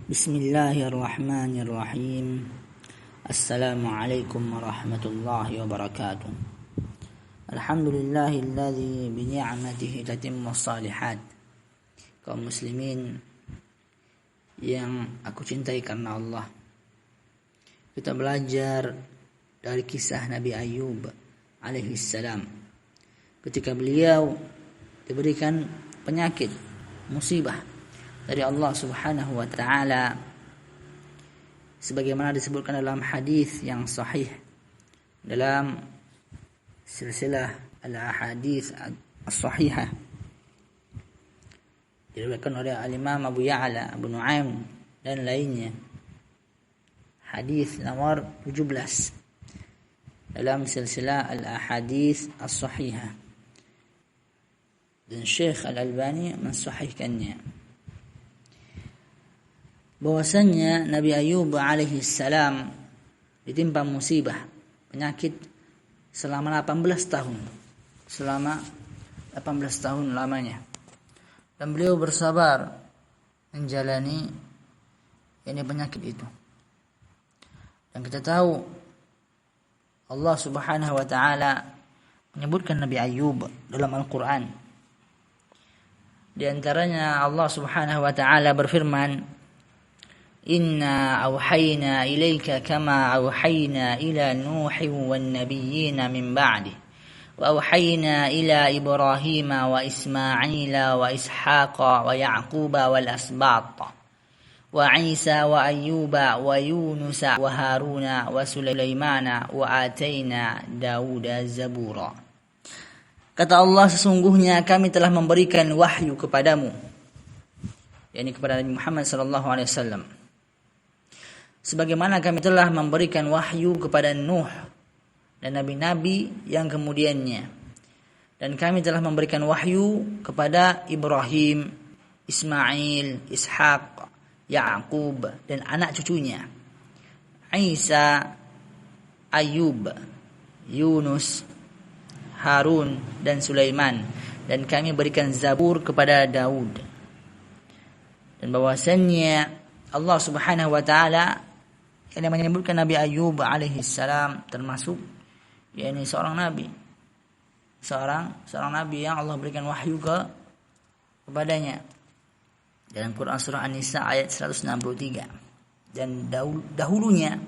Bismillahirrahmanirrahim. Assalamualaikum warahmatullahi wabarakatuh. Alhamdulillahilladzi bi ni'matihi tatimmus shalihat. Kaum muslimin yang aku cintai karena Allah, kita belajar dari kisah Nabi Ayub alaihi salam ketika beliau diberikan penyakit, musibah dari Allah Subhanahu wa taala, sebagaimana disebutkan dalam hadis yang sahih dalam silsilah al-ahadits as-sahihah, diriwayatkan oleh al-Imam Abu Ya'la, Abu Nu'aim dan lainnya. Hadis nomor 17 dalam silsilah al-ahadits as-sahihah, dan Syekh Al-Albani mensahihkannya, bahwasanya Nabi Ayub alaihi salam ditimpa musibah, penyakit selama 18 tahun. Selama 18 tahun lamanya. Dan beliau bersabar menjalani penyakit itu. Dan kita tahu Allah Subhanahu wa taala menyebutkan Nabi Ayub dalam Al-Qur'an. Di antaranya Allah Subhanahu wa taala berfirman, Inna awhayna ilayka kama awhayna ila Nuhi wan nabiyyin min ba'di wa awhayna ila Ibrahim wa Ismail wa Ishaq wa Ya'qub wal asbat wa Isa wa Ayyub wa Yunus wa Harun wa Sulaiman wa atayna Dauda zabura. Kata Allah, sesungguhnya kami telah memberikan wahyu kepadamu, yakni kepada Nabi Muhammad sallallahu alaihi wasallam, sebagaimana kami telah memberikan wahyu kepada Nuh dan nabi-nabi yang kemudiannya. Dan kami telah memberikan wahyu kepada Ibrahim, Ismail, Ishaq, Ya'qub dan anak cucunya, Isa, Ayub, Yunus, Harun dan Sulaiman. Dan kami berikan Zabur kepada Daud. Dan bahwasannya Allah Subhanahu wa taala yang menyebutkan Nabi Ayub alaihi salam termasuk seorang nabi, seorang nabi yang Allah berikan wahyu kepadanya dalam Quran surah An-Nisa ayat 163. Dan dahulunya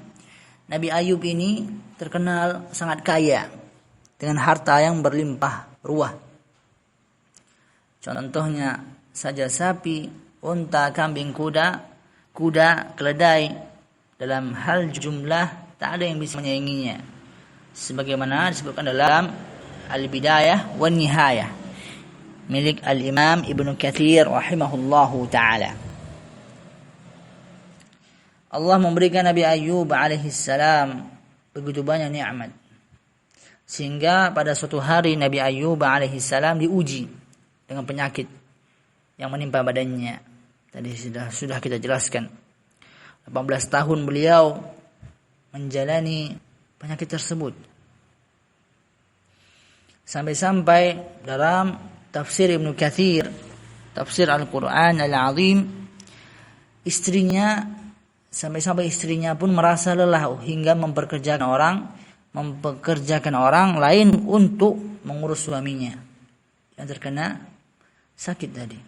Nabi Ayub ini terkenal sangat kaya dengan harta yang berlimpah ruah. Contohnya saja sapi, unta, kambing, kuda, keledai. Dalam hal jumlah tak ada yang bisa menyainginya, sebagaimana disebutkan dalam Al-Bidayah wan Nihayah milik Al-Imam Ibnu Katsir rahimahullahu taala. Allah memberikan Nabi Ayub alaihi salam begitu banyak nikmat, sehingga pada suatu hari Nabi Ayub alaihi salam diuji dengan penyakit yang menimpa badannya. Tadi sudah kita jelaskan. 18 tahun beliau menjalani penyakit tersebut. Sampai-sampai dalam tafsir Ibnu Katsir, tafsir Al-Quran Al-Azim, istrinya pun merasa lelah hingga mempekerjakan orang lain untuk mengurus suaminya yang terkena sakit tadi.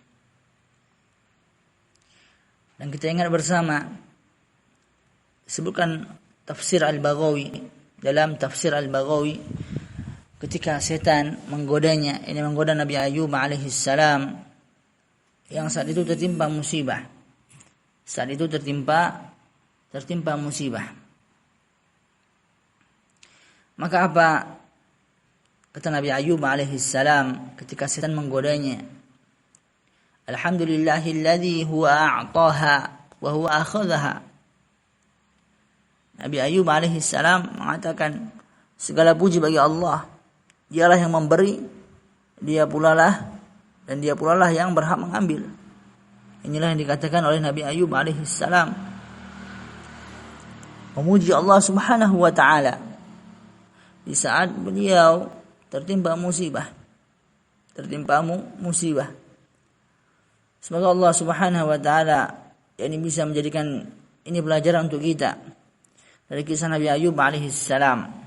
Dan kita ingat bersama, sebutkan tafsir Al-Baghawi, dalam tafsir Al-Baghawi, ketika setan menggoda Nabi Ayub alaihi salam yang saat itu tertimpa musibah. Tertimpa musibah. Maka apa kata Nabi Ayub alaihi salam ketika setan menggodanya? Alhamdulillahilladzi huwa a'taha wa huwa akhadhaha. Nabi Ayub alaihi salam mengatakan, segala puji bagi Allah, dialah yang memberi, dia pula lah yang berhak mengambil. Inilah yang dikatakan oleh Nabi Ayub alaihi salam, memuji Allah Subhanahu wa taala di saat beliau tertimpa musibah. Semoga Allah Subhanahu wa taala yakni bisa menjadikan ini pelajaran untuk kita dari kisah Nabi Ayub alaihissalam.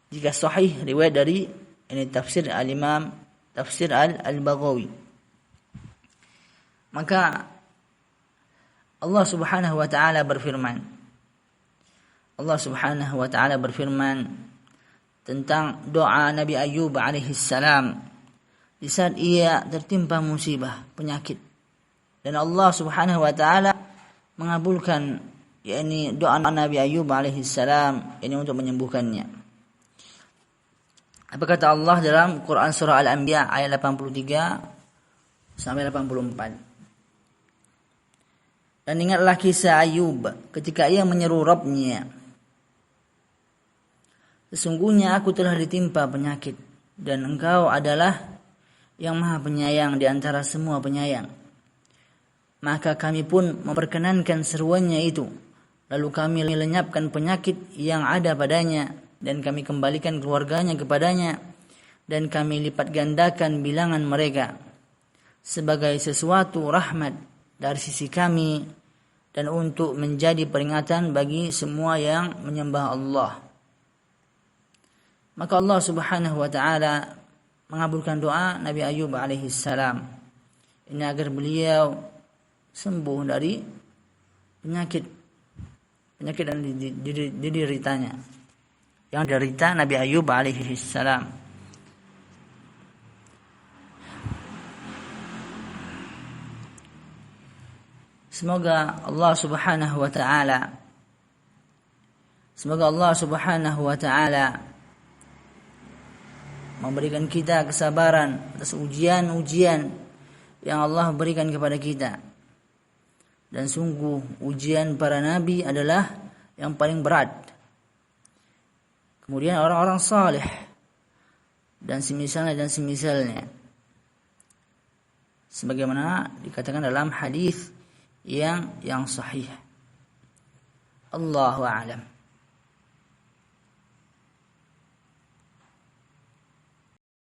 Jika sahih riwayat dari ini tafsir al-Imam tafsir al-Baghawi. Maka Allah Subhanahu wa taala berfirman. Allah Subhanahu wa taala berfirman tentang doa Nabi Ayub alaihissalam di saat ia tertimpa musibah, penyakit. Dan Allah Subhanahu wa taala mengabulkan yakni doa Nabi Ayub alaihissalam ini untuk menyembuhkannya. Apa kata Allah dalam Quran surah Al-Anbiya ayat 83 sampai 84. Dan ingatlah kisah Ayub ketika ia menyeru Rabb-Nya. Sesungguhnya aku telah ditimpa penyakit dan Engkau adalah yang Maha Penyayang di antara semua penyayang. Maka kami pun memperkenankan seruannya itu. Lalu kami lenyapkan penyakit yang ada padanya dan kami kembalikan keluarganya kepadanya dan kami lipat gandakan bilangan mereka sebagai sesuatu rahmat dari sisi kami dan untuk menjadi peringatan bagi semua yang menyembah Allah. Maka Allah Subhanahu wa taala mengabulkan doa Nabi Ayub alaihissalam ini agar beliau sembuh dari penyakit yang dideritanya, yang derita Nabi Ayub alaihissalam. Semoga Allah Subhanahu wa taala memberikan kita kesabaran atas ujian-ujian yang Allah berikan kepada kita. Dan sungguh ujian para nabi adalah yang paling berat. Kemudian orang-orang saleh dan semisalnya. Sebagaimana dikatakan dalam hadis yang sahih. Allahu a'lam.